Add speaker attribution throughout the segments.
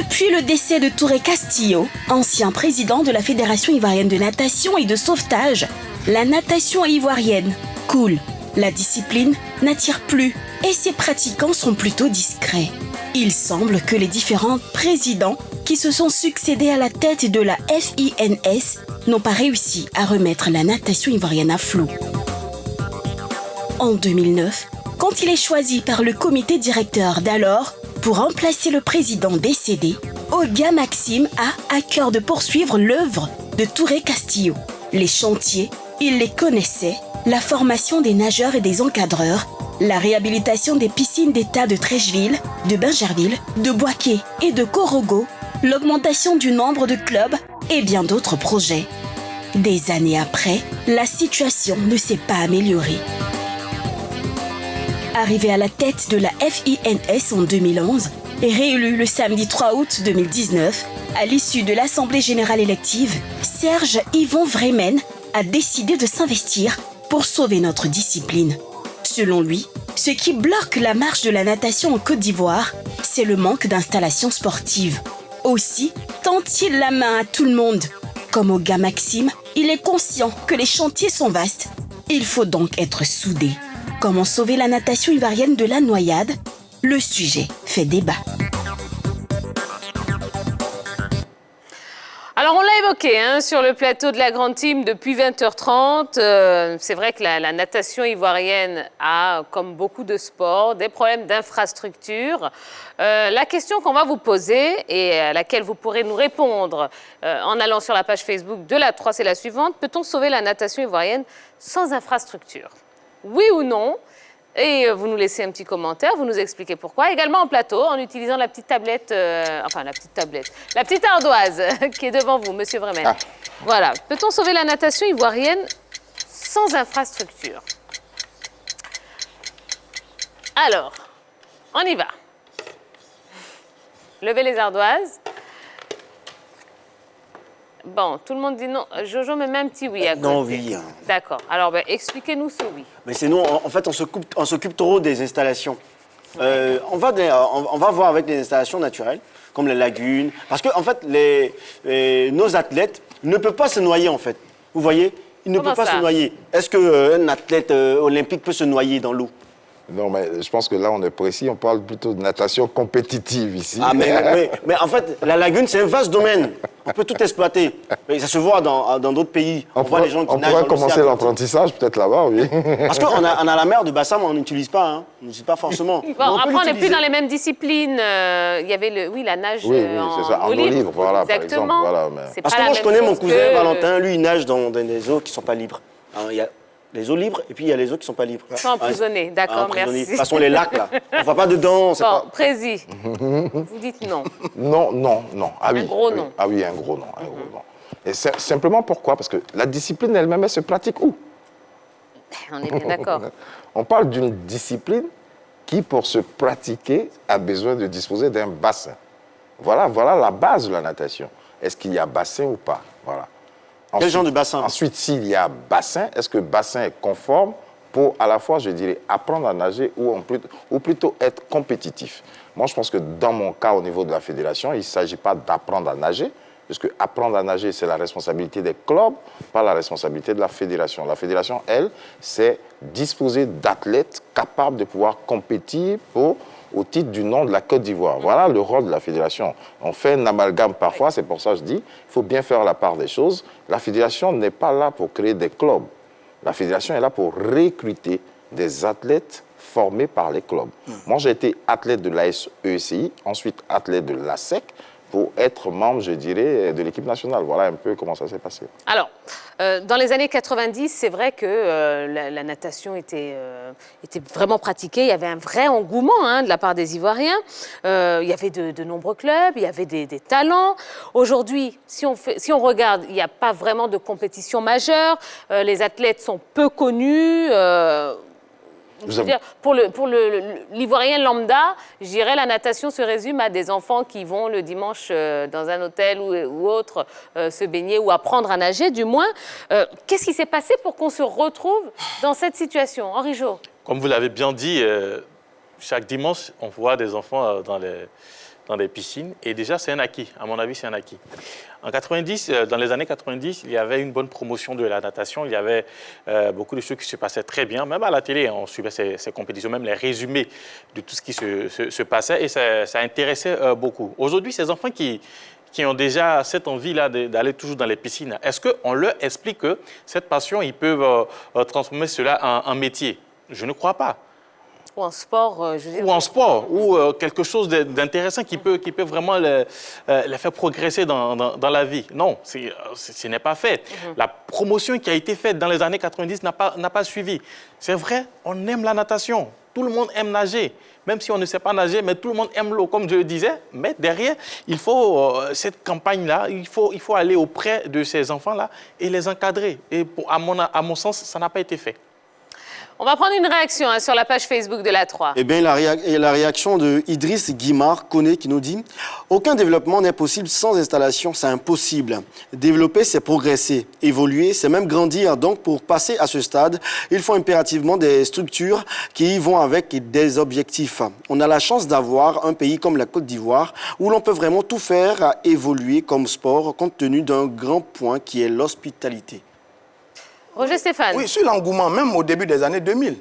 Speaker 1: Depuis le décès de Touré Castillo, ancien président de la Fédération ivoirienne de natation et de sauvetage, la natation ivoirienne coule. La discipline n'attire plus et ses pratiquants sont plutôt discrets. Il semble que les différents présidents qui se sont succédés à la tête de la FINS n'ont pas réussi à remettre la natation ivoirienne à flot. En 2009, quand il est choisi par le comité directeur d'alors pour remplacer le président décédé, Oga Maxime a à cœur de poursuivre l'œuvre de Touré Castillo. Les chantiers, il les connaissait, la formation des nageurs et des encadreurs, la réhabilitation des piscines d'État de Trècheville, de Bingerville, de Boaké et de Korogo, l'augmentation du nombre de clubs et bien d'autres projets. Des années après, la situation ne s'est pas améliorée. Arrivé à la tête de la FINS en 2011 et réélu le samedi 3 août 2019, à l'issue de l'Assemblée générale élective, Serge Yvon Vremen a décidé de s'investir pour sauver notre discipline. Selon lui, ce qui bloque la marche de la natation en Côte d'Ivoire, c'est le manque d'installations sportives. Aussi, tend-il la main à tout le monde. Comme Oga Maxime, il est conscient que les chantiers sont vastes. Il faut donc être soudé. Comment sauver la natation ivoirienne de la noyade? Le sujet fait débat.
Speaker 2: Alors, on l'a évoqué sur le plateau de la Grande Team depuis 20h30. C'est vrai que la natation ivoirienne a, comme beaucoup de sports, des problèmes d'infrastructure. La question qu'on va vous poser et à laquelle vous pourrez nous répondre en allant sur la page Facebook de la 3, c'est la suivante. Peut-on sauver la natation ivoirienne sans infrastructure? Oui ou non? Et vous nous laissez un petit commentaire, vous nous expliquez pourquoi. Également en plateau, en utilisant la petite tablette, la petite ardoise qui est devant vous, Monsieur Vremen. Ah. Voilà. Peut-on sauver la natation ivoirienne sans infrastructure? Alors, on y va. Levez les ardoises. Bon, tout le monde dit non. Jojo me met un petit oui à côté.
Speaker 3: Non, oui.
Speaker 2: D'accord. Alors, expliquez-nous ce oui.
Speaker 3: Mais c'est nous, en fait, on s'occupe trop des installations. On va voir avec les installations naturelles, comme les lagunes. Parce que, en fait, nos athlètes ne peuvent pas se noyer, en fait. Vous voyez? Ils ne peuvent pas se noyer. Est-ce qu'un athlète olympique peut se noyer dans l'eau?
Speaker 4: Non, mais je pense que là, on est précis. On parle plutôt de natation compétitive ici.
Speaker 3: Ah, mais en fait, la lagune, c'est un vaste domaine. On peut tout exploiter. Mais ça se voit dans d'autres pays. On voit les gens qui nagent.
Speaker 4: On pourrait commencer l'apprentissage peut-être là-bas, oui.
Speaker 3: Parce qu'on a la mer de Bassam, on n'utilise pas. On n'utilise pas forcément.
Speaker 2: Bon, après, on n'est plus dans les mêmes disciplines. Il y avait la nage
Speaker 4: en eau libre, voilà,
Speaker 2: exactement.
Speaker 4: Par exemple. Voilà, mais...
Speaker 3: Parce que moi, je connais mon cousin Valentin. Lui, il nage dans des eaux qui ne sont pas libres. Alors, il y a les eaux libres, et puis il y a les eaux qui ne sont pas libres.
Speaker 2: Ils sont emprisonnés, d'accord, merci.
Speaker 3: De toute façon, les lacs, là, on ne va pas dedans.
Speaker 2: Bon, Prési, vous dites non.
Speaker 4: Non. Ah, oui.
Speaker 2: Un gros non.
Speaker 4: Ah oui, un gros non. Un gros non. Et simplement pourquoi? Parce que la discipline elle-même, elle se pratique où?
Speaker 2: On est bien d'accord.
Speaker 4: On parle d'une discipline qui, pour se pratiquer, a besoin de disposer d'un bassin. Voilà la base de la natation. Est-ce qu'il y a bassin ou pas? Voilà.
Speaker 3: Ensuite, quel genre de bassin?
Speaker 4: Ensuite, s'il y a bassin, est-ce que bassin est conforme pour, à la fois, je dirais, apprendre à nager ou plutôt être compétitif? Moi, je pense que dans mon cas, au niveau de la fédération, il ne s'agit pas d'apprendre à nager, puisque apprendre à nager, c'est la responsabilité des clubs, pas la responsabilité de la fédération. La fédération, elle, c'est disposer d'athlètes capables de pouvoir compétir au titre du nom de la Côte d'Ivoire. Voilà le rôle de la fédération. On fait un amalgame parfois, c'est pour ça que je dis, il faut bien faire la part des choses. La fédération n'est pas là pour créer des clubs. La fédération est là pour recruter des athlètes formés par les clubs. Moi, j'ai été athlète de l'ASECI, ensuite athlète de l'ASEC, pour être membre, je dirais, de l'équipe nationale. Voilà un peu comment ça s'est passé.
Speaker 2: Alors, dans les années 90, c'est vrai que la natation était vraiment pratiquée. Il y avait un vrai engouement de la part des Ivoiriens. Il y avait de nombreux clubs, il y avait des talents. Aujourd'hui, si on regarde, il n'y a pas vraiment de compétition majeure. Les athlètes sont peu connus. Je veux dire, pour l'Ivoirien lambda, je dirais la natation se résume à des enfants qui vont le dimanche dans un hôtel ou autre se baigner ou apprendre à nager, du moins. Qu'est-ce qui s'est passé pour qu'on se retrouve dans cette situation? Henri Jo.
Speaker 5: Comme vous l'avez bien dit, chaque dimanche, on voit des enfants dans dans des piscines. Et déjà, c'est un acquis. À mon avis, c'est un acquis. En 90, dans les années 90, il y avait une bonne promotion de la natation. Il y avait beaucoup de choses qui se passaient très bien. Même à la télé, on suivait ces compétitions, même les résumés de tout ce qui se passait. Et ça intéressait beaucoup. Aujourd'hui, ces enfants qui ont déjà cette envie-là d'aller toujours dans les piscines, est-ce qu'on leur explique que cette passion, ils peuvent transformer cela en métier? Je ne crois pas.
Speaker 2: Ou en sport, je veux dire.
Speaker 5: Ou en sport, ou quelque chose d'intéressant qui peut vraiment les faire progresser dans la vie. Non, ce n'est pas fait. La promotion qui a été faite dans les années 90 n'a pas suivi. C'est vrai, on aime la natation. Tout le monde aime nager. Même si on ne sait pas nager, mais tout le monde aime l'eau, comme je le disais. Mais derrière, il faut cette campagne-là, il faut aller auprès de ces enfants-là et les encadrer. Et à mon sens, ça n'a pas été fait.
Speaker 2: On va prendre une réaction sur la page Facebook de la 3.
Speaker 3: Eh bien, la réaction de Idriss Guimard Koné qui nous dit « Aucun développement n'est possible sans installation, c'est impossible. Développer, c'est progresser. Évoluer, c'est même grandir. Donc, pour passer à ce stade, il faut impérativement des structures qui y vont avec des objectifs. On a la chance d'avoir un pays comme la Côte d'Ivoire où l'on peut vraiment tout faire évoluer comme sport compte tenu d'un grand point qui est l'hospitalité. »
Speaker 2: Roger Stéphane.
Speaker 6: Oui, sur l'engouement, même au début des années 2000,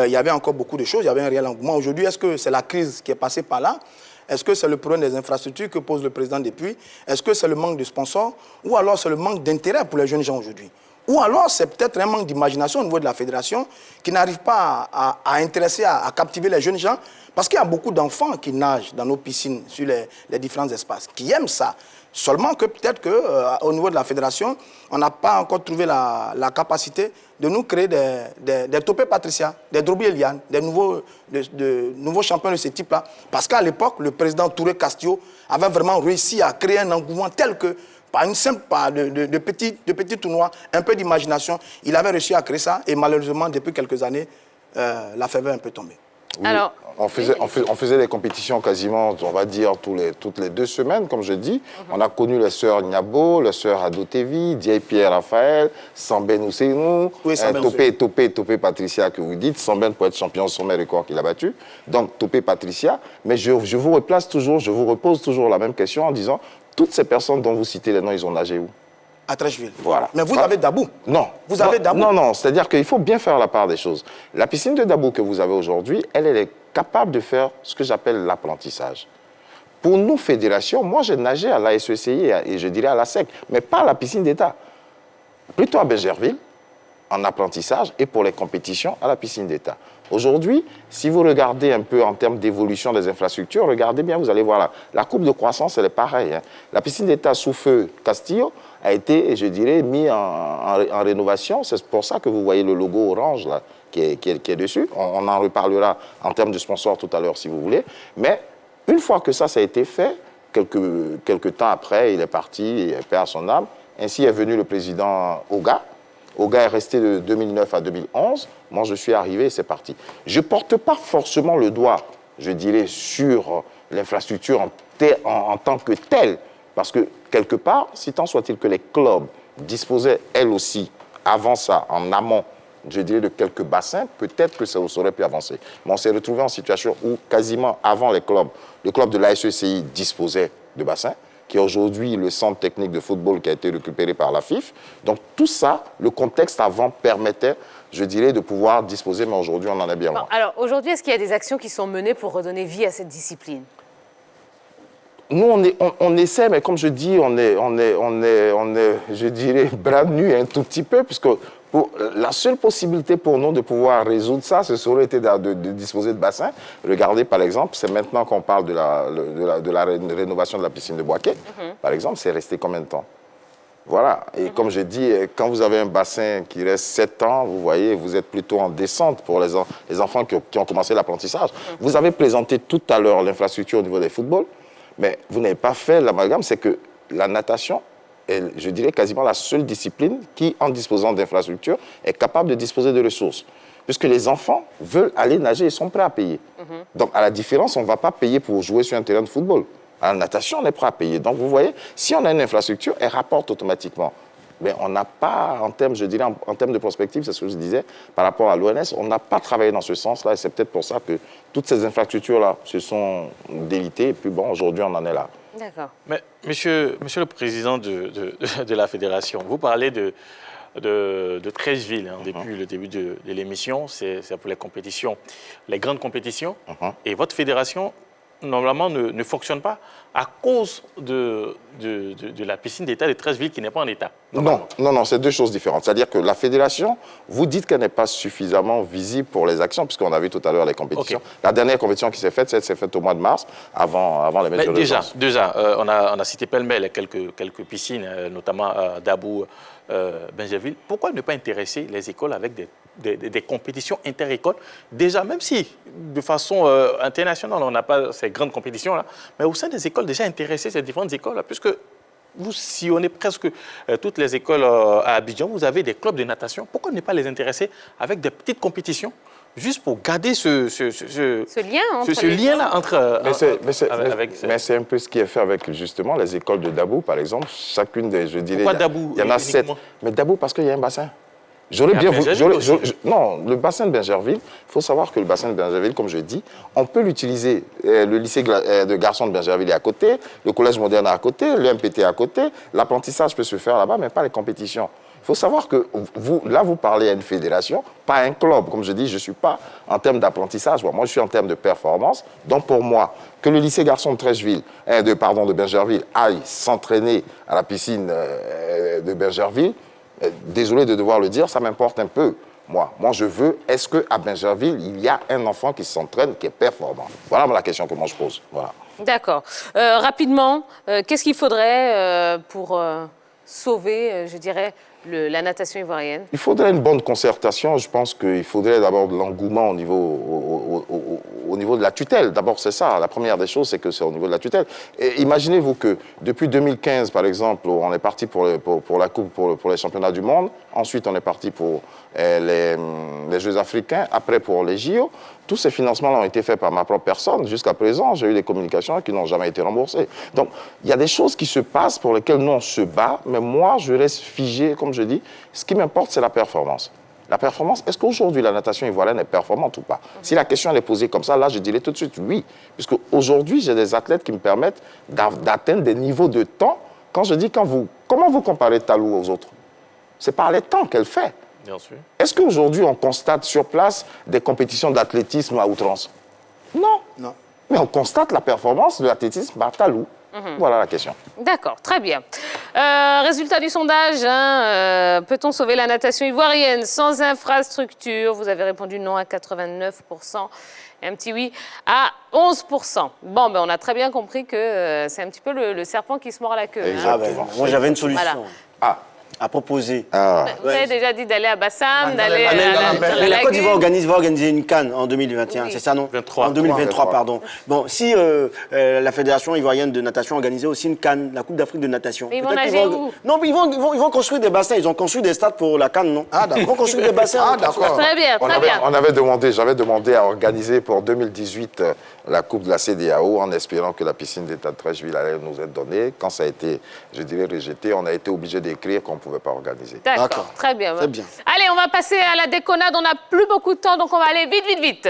Speaker 6: il y avait encore beaucoup de choses, il y avait un réel engouement. Aujourd'hui, est-ce que c'est la crise qui est passée par là? Est-ce que c'est le problème des infrastructures que pose le président depuis? Est-ce que c'est le manque de sponsors? Ou alors c'est le manque d'intérêt pour les jeunes gens aujourd'hui? Ou alors c'est peut-être un manque d'imagination au niveau de la fédération qui n'arrive pas à intéresser, à captiver les jeunes gens? Parce qu'il y a beaucoup d'enfants qui nagent dans nos piscines, sur les différents espaces, qui aiment ça. Seulement que peut-être qu'au niveau de la fédération, on n'a pas encore trouvé la capacité de nous créer des Topé Patricia, des Drobi Eliane, des nouveaux champions de ce type-là. Parce qu'à l'époque, le président Touré Castillo avait vraiment réussi à créer un engouement tel que, par une simple de petits tournois, un peu d'imagination, il avait réussi à créer ça. Et malheureusement, depuis quelques années, la faveur est un peu tombée.
Speaker 4: Oui.
Speaker 2: Alors,
Speaker 4: on faisait des compétitions quasiment, on va dire, toutes les 2 semaines, comme je dis. On a connu les sœurs Niabo, les sœurs Adotevi, Diaye Pierre Raphaël, Samben Ousseinou, Topé Patricia que vous dites, Samben pour être champion sommet record qu'il a battu. Donc Topé Patricia. Mais je vous repose toujours la même question en disant, toutes ces personnes dont vous citez les noms, ils ont nagé où?
Speaker 6: À Trècheville.
Speaker 4: Voilà.
Speaker 6: Mais vous avez Dabou.
Speaker 4: Non.
Speaker 6: Vous avez Dabou.
Speaker 4: Non, c'est-à-dire qu'il faut bien faire la part des choses. La piscine de Dabou que vous avez aujourd'hui, elle est capable de faire ce que j'appelle l'apprentissage. Pour nous, fédérations, moi j'ai nagé à la SECI et je dirais à la SEC, mais pas à la piscine d'État. Plutôt à Bergerville, en apprentissage, et pour les compétitions, à la piscine d'État. Aujourd'hui, si vous regardez un peu en termes d'évolution des infrastructures, regardez bien, vous allez voir la courbe de croissance, elle est pareille. Hein. La piscine d'État sous feu Castillo a été, je dirais, mis en rénovation. C'est pour ça que vous voyez le logo orange là, qui est dessus. On en reparlera en termes de sponsor tout à l'heure, si vous voulez. Mais une fois que ça a été fait, quelques temps après, il est parti, il paix à son âme. Ainsi est venu le président Oga. Oga est resté de 2009 à 2011. Moi, je suis arrivé et c'est parti. Je ne porte pas forcément le doigt, je dirais, sur l'infrastructure en tant que telle. Parce que, quelque part, si tant soit-il que les clubs disposaient, elles aussi, avant ça, en amont, je dirais, de quelques bassins, peut-être que ça aurait pu avancer. Mais on s'est retrouvé en situation où, quasiment avant le club de la SECI disposait de bassins, qui est aujourd'hui le centre technique de football qui a été récupéré par la FIF. Donc tout ça, le contexte avant permettait, je dirais, de pouvoir disposer, mais aujourd'hui on en est bien loin.
Speaker 2: Alors aujourd'hui, est-ce qu'il y a des actions qui sont menées pour redonner vie à cette discipline?
Speaker 4: Nous, on essaie, mais comme je dis, on est je dirais, bras nus un tout petit peu, puisque la seule possibilité pour nous de pouvoir résoudre ça, ce serait été de disposer de bassins. Regardez, par exemple, c'est maintenant qu'on parle de la rénovation de la piscine de Boaké. Par exemple, c'est resté combien de temps? Voilà. Et comme je dis, quand vous avez un bassin qui reste 7 ans, vous voyez, vous êtes plutôt en descente pour les enfants qui ont commencé l'apprentissage. Vous avez présenté tout à l'heure l'infrastructure au niveau des footballs, mais vous n'avez pas fait l'amalgame, c'est que la natation est, je dirais, quasiment la seule discipline qui, en disposant d'infrastructures, est capable de disposer de ressources. Puisque les enfants veulent aller nager et sont prêts à payer. Donc, à la différence, on ne va pas payer pour jouer sur un terrain de football. À la natation, on est prêt à payer. Donc, vous voyez, si on a une infrastructure, elle rapporte automatiquement. mais on n'a pas, en termes, je dirais, en termes de prospective, c'est ce que je disais, par rapport à l'ONS, on n'a pas travaillé dans ce sens-là, et c'est peut-être pour ça que toutes ces infrastructures-là se sont délitées, et puis bon, aujourd'hui, on en est là.
Speaker 2: D'accord.
Speaker 5: Mais monsieur le président de la fédération, vous parlez de 13 villes depuis le début de l'émission, c'est pour les compétitions, les grandes compétitions, et votre fédération, normalement, ne fonctionne pas à cause de la piscine d'État de 13 villes qui n'est pas en état.
Speaker 4: Non, c'est deux choses différentes. C'est-à-dire que la fédération, vous dites qu'elle n'est pas suffisamment visible pour les actions, puisqu'on a vu tout à l'heure les compétitions. Okay. La dernière compétition qui s'est faite, s'est faite au mois de mars, avant les matchs de l'urgence.
Speaker 5: Déjà, on a cité pêle-mêle quelques piscines, notamment à Dabou, Bingerville. Pourquoi ne pas intéresser les écoles avec des compétitions inter-écoles? Déjà, même si de façon internationale, on n'a pas ces grandes compétitions-là, mais au sein des écoles, déjà intéresser ces différentes écoles, puisque vous sillonnez presque toutes les écoles à Abidjan, vous avez des clubs de natation. Pourquoi ne pas les intéresser avec des petites compétitions, juste pour garder ce lien-là entre...
Speaker 4: Mais c'est un peu ce qui est fait avec, justement, les écoles de Dabou, par exemple. Chacune des, je dirais...
Speaker 5: Pourquoi Dabou?
Speaker 4: Il y en a 7. Mais Dabou, parce qu'il y a un bassin. Non, le bassin de Bingerville, il faut savoir que le bassin de Bingerville, comme je dis, on peut l'utiliser. Le lycée de garçons de Bingerville est à côté, le collège moderne est à côté, le MPT est à côté. L'apprentissage peut se faire là-bas, mais pas les compétitions. Il faut savoir que vous parlez à une fédération, pas à un club. Comme je dis, je ne suis pas en termes d'apprentissage. Moi, je suis en termes de performance. Donc, pour moi, que le lycée garçon de de Bingerville aille s'entraîner à la piscine de Bingerville, désolé de devoir le dire, ça m'importe un peu. Moi, je veux, est-ce qu'à Bingerville, il y a un enfant qui s'entraîne, qui est performant? Voilà la question que moi je pose. Voilà.
Speaker 2: D'accord. Rapidement, qu'est-ce qu'il faudrait pour sauver, je dirais, la natation ivoirienne?
Speaker 4: Il faudrait une bonne concertation. Je pense qu'il faudrait d'abord de l'engouement au niveau de la tutelle. D'abord, c'est ça. La première des choses, c'est que c'est au niveau de la tutelle. Et imaginez-vous que depuis 2015, par exemple, on est parti pour la Coupe, pour les championnats du monde. Ensuite, on est parti pour les Jeux africains. Après, pour les JO. Tous ces financements ont été faits par ma propre personne. Jusqu'à présent, j'ai eu des communications qui n'ont jamais été remboursées. Donc, il y a des choses qui se passent pour lesquelles nous, on se bat. Mais moi, je reste figé, comme je dis. Ce qui m'importe, c'est la performance. La performance, est-ce qu'aujourd'hui, la natation ivoirienne est performante ou pas? Si la question elle est posée comme ça, là, je dirais tout de suite oui. Puisque aujourd'hui, j'ai des athlètes qui me permettent d'atteindre des niveaux de temps. Quand je dis, comment vous comparez Talou aux autres? C'est par les temps qu'elle fait.
Speaker 5: Bien sûr.
Speaker 4: Est-ce qu'aujourd'hui, on constate sur place des compétitions d'athlétisme à outrance? Non. Mais on constate la performance de l'athlétisme par Talou. Voilà la question.
Speaker 2: D'accord, très bien. Résultat du sondage, peut-on sauver la natation ivoirienne sans infrastructure? Vous avez répondu non à 89%, et un petit oui à 11%. Bon, on a très bien compris que c'est un petit peu le serpent qui se mord la queue.
Speaker 3: Moi, j'avais une solution.
Speaker 2: Voilà.
Speaker 3: À proposer.
Speaker 2: Vous avez déjà dit d'aller à Bassam, d'aller à
Speaker 3: la Côte d'Ivoire va organiser une CAN en 2021, c'est ça, non? En 2023, pardon. Bon, si la Fédération ivoirienne de natation organisait aussi une CAN, la Coupe d'Afrique de natation.
Speaker 2: Mais ils vont nager où?
Speaker 3: Non, mais ils vont construire des bassins. Ils ont construit des stades pour la CAN, non?
Speaker 6: Ah, d'accord.
Speaker 3: Ils vont construire des bassins.
Speaker 6: Ah, d'accord.
Speaker 2: Très bien, très bien.
Speaker 4: J'avais demandé à organiser pour 2018 la Coupe de la CEDEAO en espérant que la piscine d'État de Treichville allait nous être donnée. Quand ça a été, je dirais, rejeté, on a été obligé d'écrire qu'on ne pouvait pas organiser.
Speaker 2: D'accord, très bien.
Speaker 3: Très bien.
Speaker 2: Allez, on va passer à la déconnade. On n'a plus beaucoup de temps, donc on va aller vite.